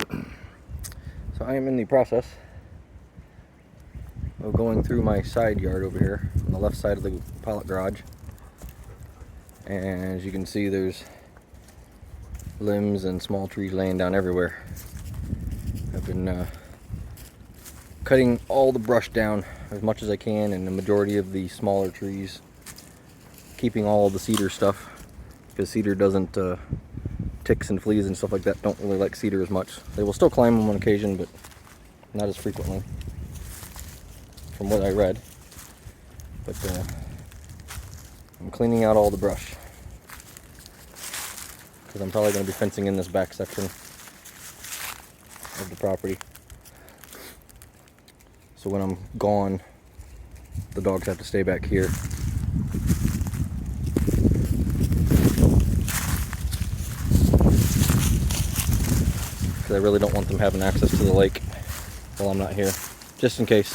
So I am in the process of going through my side yard over here on the left side of the pallet garage, and as you can see, there's limbs and small trees laying down everywhere. I've been cutting all the brush down as much as I can, and the majority of the smaller trees, keeping all of the cedar stuff, because cedar doesn't, ticks and fleas and stuff like that don't really like cedar as much. They will still climb them on occasion, but not as frequently, from what I read. But I'm cleaning out all the brush, because I'm probably going to be fencing in this back section of the property. So when I'm gone, the dogs have to stay back here. Because I really don't want them having access to the lake while I'm not here, just in case.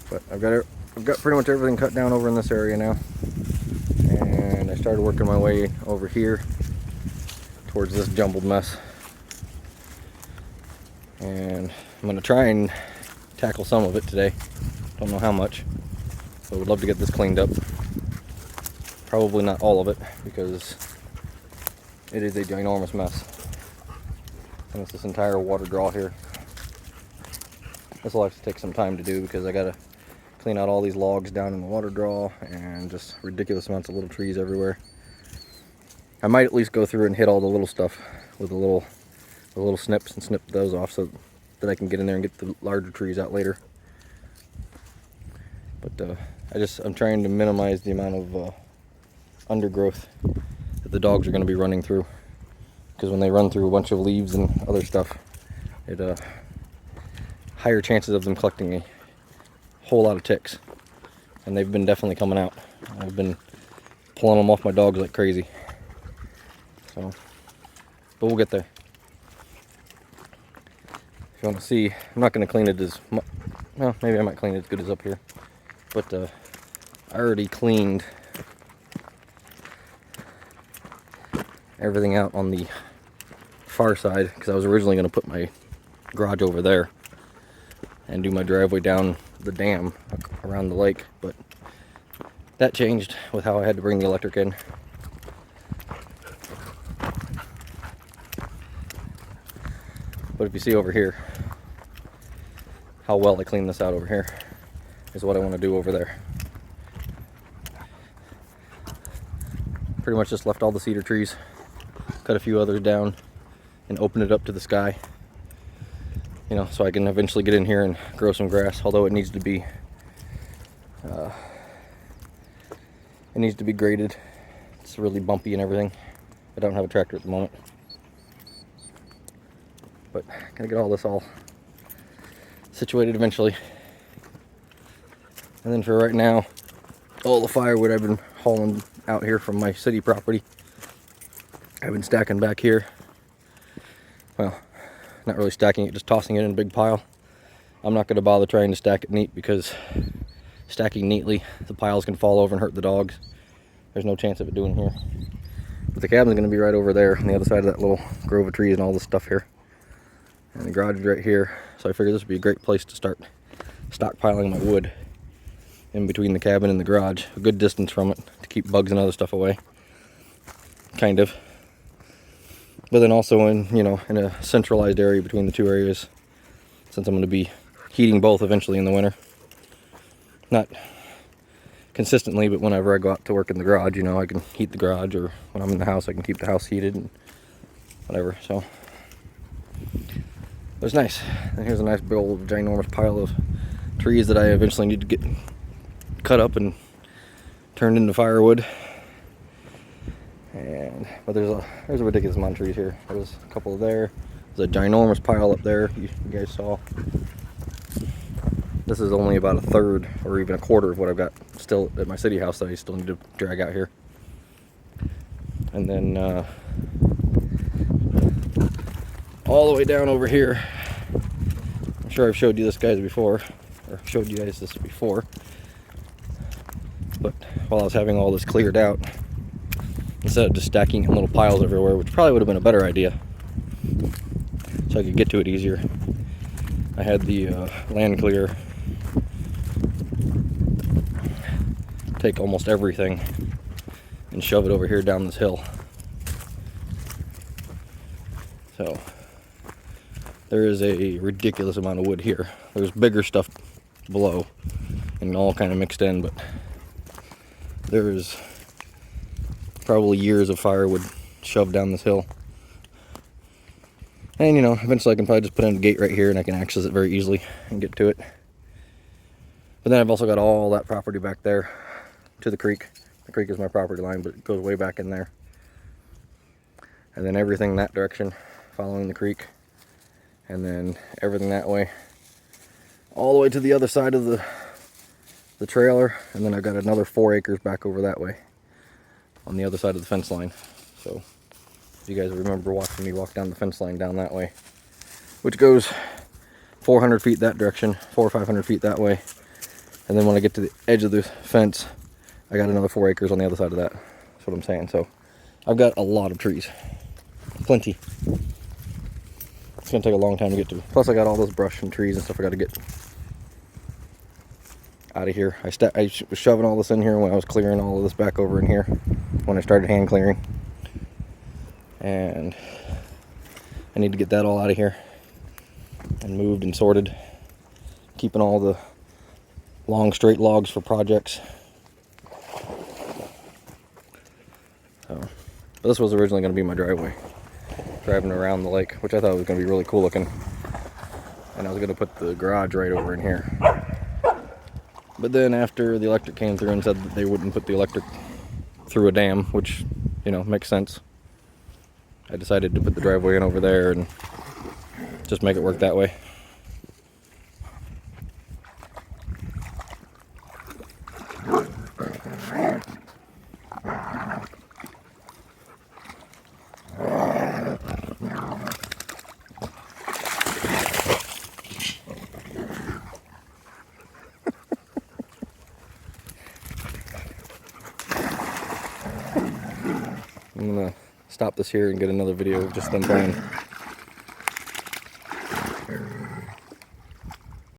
But I've got pretty much everything cut down over in this area now, and I started working my way over here towards this jumbled mess. And I'm going to try and tackle some of it today. Don't know how much, but would love to get this cleaned up. Probably not all of it, because it is a ginormous mess. And it's this entire water draw here. This will have to take some time to do, because I got to clean out all these logs down in the water draw, and just ridiculous amounts of little trees everywhere. I might at least go through and hit all the little stuff with the little snips and snip those off, so that I can get in there and get the larger trees out later. But I'm trying to minimize the amount of undergrowth that the dogs are going to be running through, because when they run through a bunch of leaves and other stuff, it higher chances of them collecting a whole lot of ticks, and they've been definitely coming out. I've been pulling them off my dogs like crazy. So, but we'll get there. If you want to see, I'm not going to clean it as much. Well, maybe I might clean it as good as up here. But I already cleaned everything out on the far side, because I was originally going to put my garage over there and do my driveway down the dam around the lake. But that changed with how I had to bring the electric in. But if you see over here, how well I clean this out over here is what I want to do over there. Pretty much just left all the cedar trees, cut a few others down, and open it up to the sky. You know, so I can eventually get in here and grow some grass, although it needs to be graded. It's really bumpy and everything. I don't have a tractor at the moment. But gotta get all this all situated eventually. And then for right now, all the firewood I've been hauling out here from my city property, I've been stacking back here. Well, not really stacking it, just tossing it in a big pile. I'm not going to bother trying to stack it neat, because stacking neatly, the piles can fall over and hurt the dogs. There's no chance of it doing here. But the cabin's going to be right over there on the other side of that little grove of trees and all this stuff here. And the garage is right here, so I figured this would be a great place to start stockpiling my wood, in between the cabin and the garage, a good distance from it, to keep bugs and other stuff away, kind of. But then also in a centralized area between the two areas, since I'm going to be heating both eventually in the winter. Not consistently, but whenever I go out to work in the garage, I can heat the garage, or when I'm in the house, I can keep the house heated and whatever. So it was nice. And here's a nice big old ginormous pile of trees that I eventually need to get cut up and turned into firewood. But there's a ridiculous amount of trees here. There's a couple there. There's a ginormous pile up there you guys saw. This is only about a third or even a quarter of what I've got still at my city house that I still need to drag out here. And then all the way down over here, I'm sure I've showed you this guys before, or showed you guys this before, but while I was having all this cleared out, instead of just stacking in little piles everywhere, which probably would have been a better idea, so I could get to it easier. I had the land clear take almost everything and shove it over here down this hill. So there is a ridiculous amount of wood here. There's bigger stuff below and all kind of mixed in, but there's probably years of firewood shoved down this hill. And you know, eventually I can probably just put in a gate right here and I can access it very easily and get to it. But then I've also got all that property back there to the creek. The creek is my property line, but it goes way back in there. And then everything in that direction following the creek. And then everything that way all the way to the other side of the trailer. And then I've got another 4 acres back over that way on the other side of the fence line. So if you guys remember watching me walk down the fence line down that way, which goes 400 feet that direction, 400 or 500 feet that way. And then when I get to the edge of the fence, I got another 4 acres on the other side of that. That's what I'm saying. So I've got a lot of trees, plenty. It's gonna take a long time to get to. Plus I got all this brush and trees and stuff I gotta get out of here. I was shoving all this in here when I was clearing all of this back over in here when I started hand clearing. And I need to get that all out of here and moved and sorted, keeping all the long straight logs for projects. So, but this was originally going to be my driveway, driving around the lake, which I thought was going to be really cool looking. And I was going to put the garage right over in here. But then after the electric came through and said that they wouldn't put the electric through a dam, which, you know, makes sense, I decided to put the driveway in over there and just make it work that way. I'm gonna stop this here and get another video of just them playing.